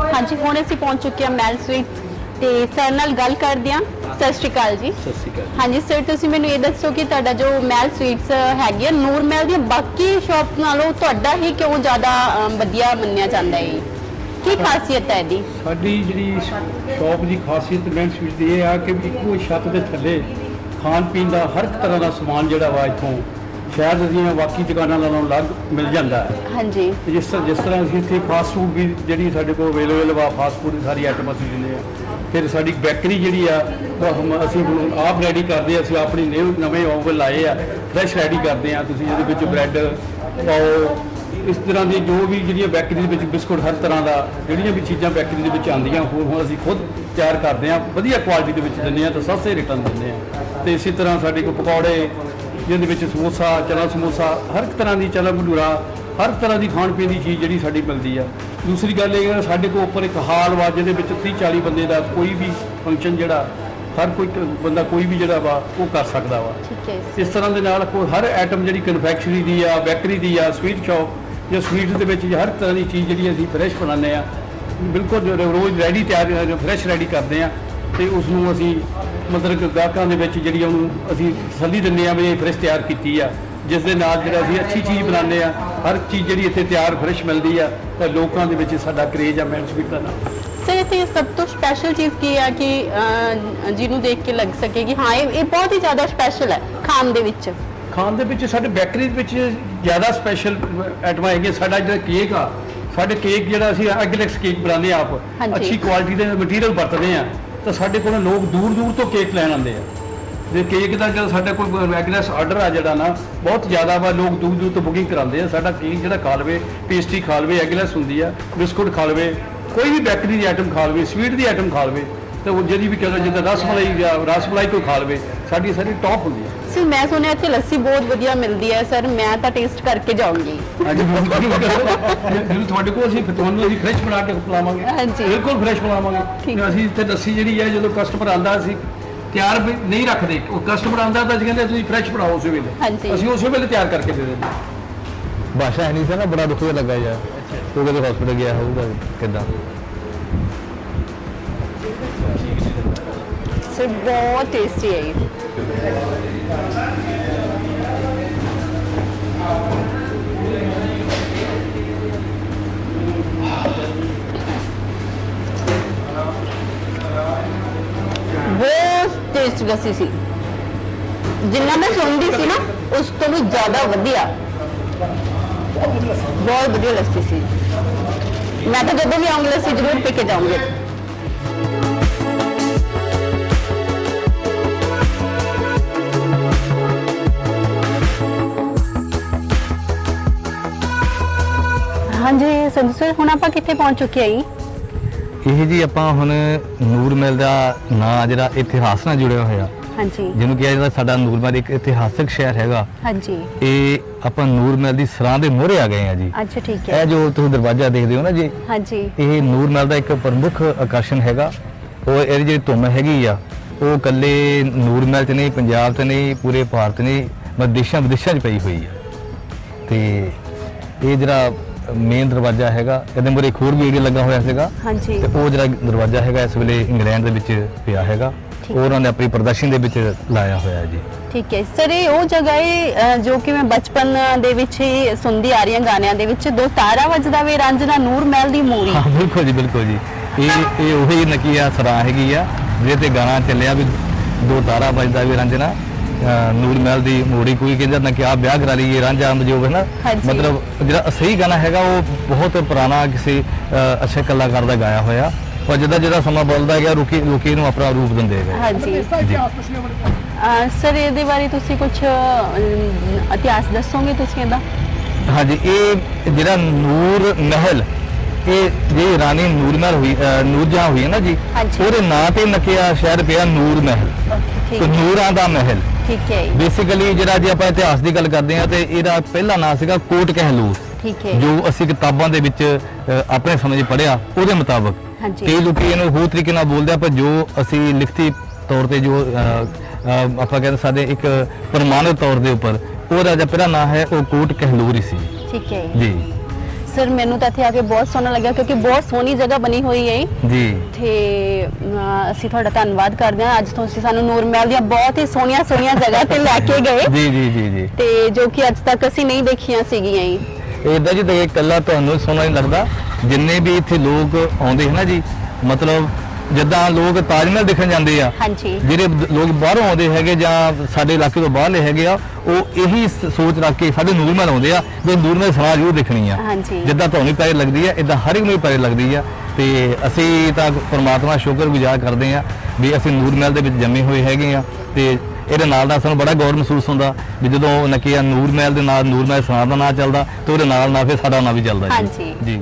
हाँ जी, ਹੁਣ ਅਸੀਂ ਪਹੁੰਚ ਚੁੱਕੇ ਹਾਂ ਮੈਲ ਸਵੀਟਸ ਤੇ ਸਰ ਨਾਲ ਗੱਲ ਕਰਦੇ ਹਾਂ। ਸਤਿ ਸ਼੍ਰੀ ਅਕਾਲ ਜੀ। ਸਤਿ ਸ਼੍ਰੀ ਅਕਾਲ। ਹਾਂਜੀ ਸਰ, ਤੁਸੀਂ ਮੈਨੂੰ ਇਹ ਦੱਸੋ ਕਿ ਤੁਹਾਡਾ ਜੋ ਮੈਲ ਸਵੀਟਸ ਹੈਗੀ ਆ ਨੂਰ ਮਹਿਲ ਦੀਆਂ ਬਾਕੀ ਸ਼ਾਪ ਨਾਲੋਂ ਤੁਹਾਡਾ ਹੀ ਕਿਉਂ ਜ਼ਿਆਦਾ ਵਧੀਆ ਮੰਨਿਆ ਜਾਂਦਾ ਹੈ? ਕੀ ਖਾਸੀਅਤ ਹੈ ਇਹਦੀ? ਸਾਡੀ ਜਿਹੜੀ ਸ਼ੌਪ ਦੀ ਖਾਸੀਅਤ ਮੈਨ ਸਵੀਟ ਦੀ ਇਹ ਆ ਕਿ ਇੱਕੋ ਛੱਤ ਦੇ ਥੱਲੇ ਖਾਣ ਪੀਣ ਦਾ ਹਰ ਇੱਕ ਤਰ੍ਹਾਂ ਦਾ ਸਮਾਨ ਜਿਹੜਾ ਵਾ ਇੱਥੋਂ ਸ਼ਾਇਦ ਦੀਆਂ ਬਾਕੀ ਦੁਕਾਨਾਂ ਨਾਲੋਂ ਅਲੱਗ ਮਿਲ ਜਾਂਦਾ ਹੈ। ਹਾਂਜੀ। ਤੇ ਜਿਸ ਤਰ੍ਹਾਂ ਅਸੀਂ ਇੱਥੇ ਫਾਸਟ ਫੂਡ ਵੀ ਜਿਹੜੀ ਸਾਡੇ ਕੋਲ ਅਵੇਲੇਬਲ ਵਾ, ਫਾਸਟ ਫੂਡ ਦੀ ਸਾਰੀ ਆਈਟਮ ਅਸੀਂ ਦਿੰਦੇ ਆ। ਫਿਰ ਸਾਡੀ ਬੇਕਰੀ ਜਿਹੜੀ ਆ ਉਹ ਅਸੀਂ ਹੁਣ ਆਪ ਰੈਡੀ ਕਰਦੇ ਆ। ਅਸੀਂ ਆਪਣੀ ਨਵੇਂ ਓਵਨ ਲਾਏ ਆ, ਫਰੈਸ਼ ਰੈਡੀ ਕਰਦੇ ਆ। ਤੁਸੀਂ ਇਹਦੇ ਵਿੱਚ ਬ੍ਰੈਡ ਪਾਓ, ਇਸ ਤਰ੍ਹਾਂ ਦੀ ਜੋ ਵੀ ਜਿਹੜੀਆਂ ਬੇਕਰੀ ਦੇ ਵਿੱਚ ਬਿਸਕੁਟ, ਹਰ ਤਰ੍ਹਾਂ ਦਾ ਜਿਹੜੀਆਂ ਵੀ ਚੀਜ਼ਾਂ ਬੇਕਰੀ ਦੇ ਵਿੱਚ ਆਉਂਦੀਆਂ ਹੋਰ ਹੁਣ ਅਸੀਂ ਖੁਦ ਤਿਆਰ ਕਰਦੇ ਆ, ਵਧੀਆ ਕੁਆਲਿਟੀ ਦੇ ਵਿੱਚ ਦਿੰਦੇ ਆ ਤਾਂ ਸਸਤੇ ਰੇਟਾਂ ਦਿੰਦੇ ਆ। ਤੇ ਇਸੇ ਤਰ੍ਹਾਂ ਸਾਡੇ ਕੋਲ ਪਕੌੜੇ, ਜਿਹਦੇ ਵਿੱਚ ਸਮੋਸਾ, ਚਨਾ ਸਮੋਸਾ, ਹਰ ਇੱਕ ਤਰ੍ਹਾਂ ਦੀ ਚਨਾ ਭਟੂਰਾ, ਹਰ ਤਰ੍ਹਾਂ ਦੀ ਖਾਣ ਪੀਣ ਦੀ ਚੀਜ਼ ਜਿਹੜੀ ਸਾਡੀ ਮਿਲਦੀ ਆ। ਦੂਸਰੀ ਗੱਲ ਇਹ ਹੈ ਸਾਡੇ ਕੋਲ ਉੱਪਰ ਇੱਕ ਹਾਲ ਵਾ ਜਿਹਦੇ ਵਿੱਚ 30-40 ਬੰਦੇ ਦਾ ਕੋਈ ਵੀ ਫੰਕਸ਼ਨ ਜਿਹੜਾ ਹਰ ਕੋਈ ਬੰਦਾ ਕੋਈ ਵੀ ਜਿਹੜਾ ਵਾ ਉਹ ਕਰ ਸਕਦਾ ਵਾ। ਠੀਕ ਹੈ। ਇਸ ਤਰ੍ਹਾਂ ਦੇ ਨਾਲ ਕੋਈ ਹਰ ਆਈਟਮ ਜਿਹੜੀ ਕਨਫੈਕਸ਼ਨਰੀ ਦੀ ਆ, ਬੇਕਰੀ ਦੀ ਆ, ਸਵੀਟ ਸ਼ੌਪ ਜਾਂ ਸਵੀਟਸ ਦੇ ਵਿੱਚ ਹਰ ਤਰ੍ਹਾਂ ਦੀ ਚੀਜ਼ ਜਿਹੜੀ ਅਸੀਂ ਫਰੈਸ਼ ਬਣਾਉਂਦੇ ਆ, ਬਿਲਕੁਲ ਰੋਜ਼ ਰੈਡੀ ਤਿਆਰ ਫਰੈਸ਼ ਰੈਡੀ ਕਰਦੇ ਆ। ਤੇ ਉਸ ਨੂੰ ਅਸੀਂ ਮਤਲਬ ਕਿ ਗਾਹਕਾਂ ਦੇ ਵਿੱਚ ਜਿਹੜੀ ਉਹਨੂੰ ਅਸੀਂ ਤਸੱਲੀ ਦਿੰਦੇ ਆ ਵੀ ਇਹ ਫਰੈਸ਼ ਤਿਆਰ ਕੀਤੀ ਆ, ਜਿਸ ਦੇ ਨਾਲ ਜਿਹੜਾ ਅਸੀਂ ਅੱਛੀ ਚੀਜ਼ ਬਣਾਉਂਦੇ ਆ। ਹਰ ਚੀਜ਼ ਜਿਹੜੀ ਇੱਥੇ ਤਿਆਰ ਫਰੈਸ਼ ਮਿਲਦੀ ਆ ਤਾਂ ਲੋਕਾਂ ਦੇ ਵਿੱਚ ਸਾਡਾ ਕਰੇਜ ਆ ਮੈਨ ਸਵੀਟ ਦਾ ਨਾਮ। ਸਰ ਇੱਥੇ ਸਭ ਤੋਂ ਸਪੈਸ਼ਲ ਚੀਜ਼ ਕੀ ਹੈ ਕਿ ਜਿਹਨੂੰ ਦੇਖ ਕੇ ਲੱਗ ਸਕੇ ਕਿ ਹਾਂ ਇਹ ਬਹੁਤ ਹੀ ਜ਼ਿਆਦਾ ਸਪੈਸ਼ਲ ਹੈ ਖਾਣ ਦੇ ਵਿੱਚ? ਖਾਣ ਦੇ ਵਿੱਚ ਸਾਡੇ ਬੇਕਰੀ ਦੇ ਵਿੱਚ ਜ਼ਿਆਦਾ ਸਪੈਸ਼ਲ ਆਈਟਮਾਂ ਹੈਗੀਆਂ। ਸਾਡਾ ਜਿਹੜਾ ਕੇਕ ਆ, ਸਾਡੇ ਕੇਕ ਜਿਹੜਾ ਅਸੀਂ ਐਗਲੈਕਸ ਕੇਕ ਬਣਾਉਂਦੇ ਆ ਆਪ, ਅੱਛੀ ਕੁਆਲਿਟੀ ਦੇ ਮਟੀਰੀਅਲ ਵਰਤਦੇ ਆ। ਤਾਂ ਸਾਡੇ ਕੋਲ ਲੋਕ ਦੂਰ ਦੂਰ ਤੋਂ ਕੇਕ ਲੈਣ ਆਉਂਦੇ ਆ। ਤੇ ਕੇਕ ਦਾ ਜਦੋਂ ਸਾਡੇ ਕੋਲ ਐਗਲੈਸ ਆਰਡਰ ਆ ਜਿਹੜਾ ਨਾ ਬਹੁਤ ਜ਼ਿਆਦਾ ਵਾ, ਲੋਕ ਦੂਰ ਦੂਰ ਤੋਂ ਬੁਕਿੰਗ ਕਰਾਉਂਦੇ ਆ। ਸਾਡਾ ਕੇਕ ਜਿਹੜਾ ਖਾ ਲਵੇ, ਪੇਸਟਰੀ ਖਾ ਲਵੇ, ਐਗਲੈਸ ਹੁੰਦੀ ਆ, ਬਿਸਕੁਟ ਖਾ ਲਵੇ, ਕੋਈ ਵੀ ਬੇਕਰੀ ਦੀ ਆਈਟਮ ਖਾ ਲਵੇ, ਸਵੀਟ ਦੀ ਆਈਟਮ ਖਾ ਲਵੇ, ਤੇ ਉਹ ਜਿਹੜੀ ਵੀ ਕਹਿੰਦਾ ਜਿੱਦਾਂ ਰਸਮਲਾਈ ਕੋਈ ਖਾ ਲਵੇ, ਸਾਡੀ ਸਾਰੀ ਟੌਪ ਹੁੰਦੀ ਹੈ। ਸਰ ਮੈਂ ਸੁਣਿਆ ਇੱਥੇ ਲੱਸੀ ਬਹੁਤ ਵਧੀਆ ਮਿਲਦੀ ਹੈ। ਸਰ ਮੈਂ ਤਾਂ ਟੇਸਟ ਕਰਕੇ ਜਾਊਂਗੀ। ਹਾਂਜੀ, ਜਦੋਂ ਤੁਹਾਡੇ ਕੋਲ ਅਸੀਂ ਤੁਹਾਨੂੰ ਅਸੀਂ ਫਰੈਸ਼ ਬਣਾ ਕੇ ਪਿਲਾਵਾਂਗੇ। ਹਾਂਜੀ। ਬਿਲਕੁਲ ਫਰੈਸ਼ ਬਣਾਵਾਂਗੇ। ਅਸੀਂ ਇੱਥੇ ਲੱਸੀ ਜਿਹੜੀ ਹੈ ਜਦੋਂ ਕਸਟਮਰ ਆਉਂਦਾ ਅਸੀਂ ਤਿਆਰ ਵੀ ਨਹੀਂ ਰੱਖਦੇ। ਉਹ ਕਸਟਮਰ ਆਉਂਦਾ ਤਾਂ ਅਸੀਂ ਕਹਿੰਦੇ ਤੁਸੀਂ ਫਰੈਸ਼ ਬਣਾਓ ਉਸੇ ਵੇਲੇ, ਅਸੀਂ ਉਸੇ ਵੇਲੇ ਤਿਆਰ ਕਰਕੇ ਦੇ ਦਿੰਦੇ। ਭਾਸ਼ਾ ਹੈ ਨਹੀਂ ਸੀ ਨਾ, ਬੜਾ ਦੁੱਖ ਜਿਹਾ ਲੱਗਾ ਯਾਰ। ਉਹ ਕਦੇ ਹਸਪੀਟਲ ਗਿਆ ਹੋਊਗਾ ਕਿੱਦਾਂ? ਸਰ ਬਹੁਤ ਟੇਸਟੀ ਹੈ ਇਹ। ਬਹੁਤ ਟੇਸਟੀ ਲੱਸੀ ਸੀ, ਜਿੰਨਾ ਮੈਂ ਸੁਣਦੀ ਸੀ ਨਾ ਉਸ ਤੋਂ ਵੀ ਜ਼ਿਆਦਾ ਵਧੀਆ। ਬਹੁਤ ਵਧੀਆ ਲੱਸੀ ਸੀ। ਮੈਂ ਤਾਂ ਜਦੋਂ ਵੀ ਆਉਂਗੀ ਲੱਸੀ ਜ਼ਰੂਰ ਪੀ ਕੇ ਜਾਊਂਗੀ। ਹਾਂਜੀ ਸੰਧੂ ਸਰ, ਹੁਣ ਆਪਾਂ ਕਿੱਥੇ ਪਹੁੰਚ ਚੁੱਕੇ ਆਈ? ਇਹ ਜੀ ਆਪਾਂ ਹੁਣ ਨੂਰ ਮਹਿਲ ਦਾ ਨਾਂ ਜਿਹੜਾ ਇਤਿਹਾਸ ਨਾਲ ਜੁੜਿਆ ਹੋਇਆ, ਹਾਂਜੀ, ਜਿਹਨੂੰ ਕਿਹਾ ਜਾਂਦਾ ਸਾਡਾ ਨੂਰ ਮਹਿਲ ਇੱਕ ਇਤਿਹਾਸਕ ਸ਼ਹਿਰ ਹੈਗਾ। ਹਾਂਜੀ। ਇਹ ਆਪਾਂ ਨੂਰ ਮਹਿਲ ਦੀ ਸਰਾਂ ਦੇ ਮੋਹਰੇ ਆ ਗਏ ਆ ਜੀ। ਅੱਛਾ, ਠੀਕ ਹੈ। ਇਹ ਜੋ ਤੁਸੀਂ ਦਰਵਾਜ਼ਾ ਦੇਖਦੇ ਹੋ ਨਾ ਜੀ, ਹਾਂਜੀ, ਇਹ ਨੂਰ ਮਹਿਲ ਦਾ ਇੱਕ ਪ੍ਰਮੁੱਖ ਆਕਰਸ਼ਣ ਹੈਗਾ। ਉਹ ਇਹਦੀ ਜਿਹੜੀ ਧੁੰਮ ਹੈਗੀ ਆ ਉਹ ਇਕੱਲੇ ਨੂਰ ਮਹਿਲ 'ਚ ਨਹੀਂ, ਪੰਜਾਬ 'ਚ ਨਹੀਂ, ਪੂਰੇ ਭਾਰਤ ਨਹੀਂ, ਮਤਲਬ ਦੇਸ਼ਾਂ ਵਿਦੇਸ਼ਾਂ 'ਚ ਪਈ ਹੋਈ ਆ। ਤੇ ਇਹ ਜਿਹੜਾ ਮੇਨ ਦਰਵਾਜ਼ਾ ਹੈਗਾ, ਇਹਦੇ ਮੂਹਰੇ ਇੱਕ ਹੋਰ ਵੀ ਏਰੀਆ ਲੱਗਾ ਹੋਇਆ ਸੀਗਾ, ਹਾਂਜੀ ਤੇ ਉਹ ਜਿਹੜਾ ਦਰਵਾਜ਼ਾ ਹੈਗਾ ਇਸ ਵੇਲੇ ਇੰਗਲੈਂਡ ਦੇ ਵਿੱਚ ਪਿਆ ਹੈਗਾ। ਠੀਕ। ਉਹ ਉਹਨਾਂ ਨੇ ਆਪਣੀ ਪ੍ਰਦਰਸ਼ਨੀ ਦੇ ਵਿੱਚ ਲਾਇਆ ਹੋਇਆ ਹੈ ਜੀ। ਠੀਕ ਹੈ ਸਰ, ਇਹ ਉਹ ਜਗ੍ਹਾ ਹੈ ਜੋ ਕਿ ਮੈਂ ਬਚਪਨ ਦੇ ਵਿੱਚ ਹੀ ਸੁਣਦੀ ਆ ਰਹੀ ਹਾਂ ਗਾਣਿਆਂ ਦੇ ਵਿੱਚ, ਦੋ ਤਾਰਾ ਵੱਜਦਾ ਵੇ ਰਾਂਝਣਾ ਨੂਰ ਮਹਿਲ ਦੀ ਮੂਰੀ। ਹਾਂ ਬਿਲਕੁਲ ਜੀ, ਬਿਲਕੁਲ ਜੀ। ਇਹ ਉਹੀ ਨਕੀਆ ਸਰਾਂ ਹੈਗੀ ਆ ਜਿਹਦੇ ਤੇ ਗਾਣਾ ਚੱਲਿਆ ਵੀ ਦੋ ਤਾਰਾ ਵੱਜਦਾ ਵੀ ਰਾਂਝਣਾ ਨੂਰ ਮਹਿਲ ਦੀ ਮੂਰੀ। ਕੋਈ ਕਹਿੰਦਾ ਨਾ ਕਿ ਆ ਵਿਆਹ ਕਰਾ ਲਈਏ ਰਾਂਝਾ ਜੋ ਹੈ ਨਾ, ਹਾਂਜੀ। ਮਤਲਬ ਜਿਹੜਾ ਸਹੀ ਗਾਣਾ ਹੈਗਾ ਉਹ ਬਹੁਤ ਪੁਰਾਣਾ ਕਿਸੇ ਅੱਛੇ ਕਲਾਕਾਰ ਦਾ ਗਾਇਆ ਹੋਇਆ, ਪਰ ਜਿੱਦਾਂ ਸਮਾਂ ਬਦਲਦਾ ਗਿਆ ਲੋਕੀ ਇਹਨੂੰ ਆਪਣਾ ਰੂਪ ਦਿੰਦੇ ਗਏ। ਹਾਂਜੀ ਜੀ। ਸਰ, ਇਹਦੇ ਬਾਰੇ ਤੁਸੀਂ ਕੁਝ ਇਤਿਹਾਸ ਦੱਸੋਗੇ ਤੁਸੀਂ ਇਹਦਾ? ਹਾਂਜੀ, ਇਹ ਜਿਹੜਾ ਨੂਰ ਮਹਿਲ, ਇਹ ਜਿਹੜੀ ਰਾਣੀ ਨੂਰ ਮਹਿਲ ਹੋਈ, ਨੂਰਜਹਾਂ ਹੋਈ ਹੈ ਨਾ ਜੀ, ਹਾਂਜੀ। ਉਹਦੇ ਨਾਂ ਤੇ ਨਕਿਆ ਸ਼ਹਿਰ ਪਿਆ ਨੂਰ ਮਹਿਲ, ਠੀਕ ਤੇ ਨੂਰਾਂ ਦਾ ਮਹਿਲ। ਠੀਕ ਹੈ ਬੇਸਿਕਲੀ ਜਿਹੜਾ ਜੇ ਆਪਾਂ ਇਤਿਹਾਸ ਦੀ ਗੱਲ ਕਰਦੇ ਹਾਂ ਤੇ ਇਹਦਾ ਪਹਿਲਾ ਨਾਂ ਸੀਗਾ ਕੋਟ ਕਹਿਲੂਰ, ਠੀਕ ਹੈ ਜੋ ਅਸੀਂ ਕਿਤਾਬਾਂ ਦੇ ਵਿੱਚ ਆਪਣੇ ਸਮੇਂ 'ਚ ਪੜ੍ਹਿਆ ਉਹਦੇ ਮੁਤਾਬਕ। ਹਾਂਜੀ। ਕਈ ਲੋਕੀ ਇਹਨੂੰ ਹੋਰ ਤਰੀਕੇ ਨਾਲ ਬੋਲਦੇ ਆ, ਪਰ ਜੋ ਅਸੀਂ ਲਿਖਤੀ ਤੌਰ ਤੇ ਜੋ ਆਪਾਂ ਕਹਿੰਦੇ ਸਾਡੇ ਇੱਕ ਪ੍ਰਮਾਣਿਤ ਤੌਰ ਦੇ ਉੱਪਰ ਉਹਦਾ ਜਿਹੜਾ ਪਹਿਲਾ ਨਾਂ ਹੈ ਉਹ ਕੋਟ ਕਹਿਲੂਰ ਹੀ ਸੀ। ਠੀਕ ਹੈ ਜੀ ਸਰ, ਮੈਨੂੰ ਤਾਂ ਇੱਥੇ ਆ ਕੇ ਬਹੁਤ ਸੋਹਣਾ ਲੱਗਿਆ ਕਿਉਂਕਿ ਬਹੁਤ ਸੋਹਣੀ ਜਗ੍ਹਾ ਬਣੀ ਹੋਈ ਹੈ ਜੀ। ਤੇ ਅਸੀਂ ਤੁਹਾਡਾ ਧੰਨਵਾਦ ਕਰਦੇ ਹਾਂ, ਅੱਜ ਤੁਸੀਂ ਸਾਨੂੰ ਨੂਰ ਮਹਿਲ ਦੀਆਂ ਬਹੁਤ ਹੀ ਸੋਹਣੀਆਂ ਜਗ੍ਹਾ ਤੇ ਲੈ ਕੇ ਗਏ, ਜੀ ਜੀ ਜੀ ਜੀ। ਤੇ ਜੋ ਕਿ ਅੱਜ ਤੱਕ ਅਸੀਂ ਨਹੀਂ ਦੇਖੀਆਂ ਸੀਗੀਆਂ ਹੀ। ਇਦਾਂ ਜੀ ਤੇ ਇਕੱਲਾ ਤੁਹਾਨੂੰ ਸੋਹਣਾ ਨਹੀਂ ਲੱਗਦਾ, ਜਿੰਨੇ ਵੀ ਇੱਥੇ ਲੋਕ ਆਉਂਦੇ ਹਨ ਨਾ ਜੀ, ਮਤਲਬ ਜਿੱਦਾਂ ਲੋਕ ਤਾਜ ਮਹਿਲ ਦੇਖਣ ਜਾਂਦੇ ਆ, ਹਾਂਜੀ ਜਿਹੜੇ ਲੋਕ ਬਾਹਰੋਂ ਆਉਂਦੇ ਹੈਗੇ ਜਾਂ ਸਾਡੇ ਇਲਾਕੇ ਤੋਂ ਬਾਹਰਲੇ ਹੈਗੇ ਆ, ਉਹ ਇਹੀ ਸੋਚ ਰੱਖ ਕੇ ਸਾਡੇ ਨੂਰ ਮਹਿਲ ਆਉਂਦੇ ਆ ਵੀ ਨੂਰ ਮਹਿਲ ਸਮਾਜ ਜ਼ਰੂਰ ਦੇਖਣੀ ਆ। ਹਾਂਜੀ। ਜਿੱਦਾਂ ਤੁਹਾਨੂੰ ਪਿਆਰੀ ਲੱਗਦੀ ਆ ਇਦਾਂ ਹਰ ਇੱਕ ਨੂੰ ਪਿਆਰੀ ਲੱਗਦੀ ਆ, ਤੇ ਅਸੀਂ ਤਾਂ ਪਰਮਾਤਮਾ ਸ਼ੁਕਰਗੁਜ਼ਾਰ ਕਰਦੇ ਆ ਵੀ ਅਸੀਂ ਨੂਰ ਮਹਿਲ ਦੇ ਵਿੱਚ ਜੰਮੇ ਹੋਏ ਹੈਗੇ ਆ। ਤੇ ਇਹਦੇ ਨਾਲ ਸਾਨੂੰ ਬੜਾ ਗੌਰਵ ਮਹਿਸੂਸ ਹੁੰਦਾ ਵੀ ਜਦੋਂ ਨਕੀਆ ਨੂਰ ਮਹਿਲ ਦੇ ਨਾਲ ਨੂਰ ਮਹਿਲ ਸਰਾਂ ਦਾ ਨਾਂ ਚੱਲਦਾ ਤੇ ਉਹਦੇ ਨਾਲ ਫਿਰ ਸਾਡਾ ਨਾਂ ਵੀ ਚੱਲਦਾ ਹਾਂਜੀ। ਜੀ।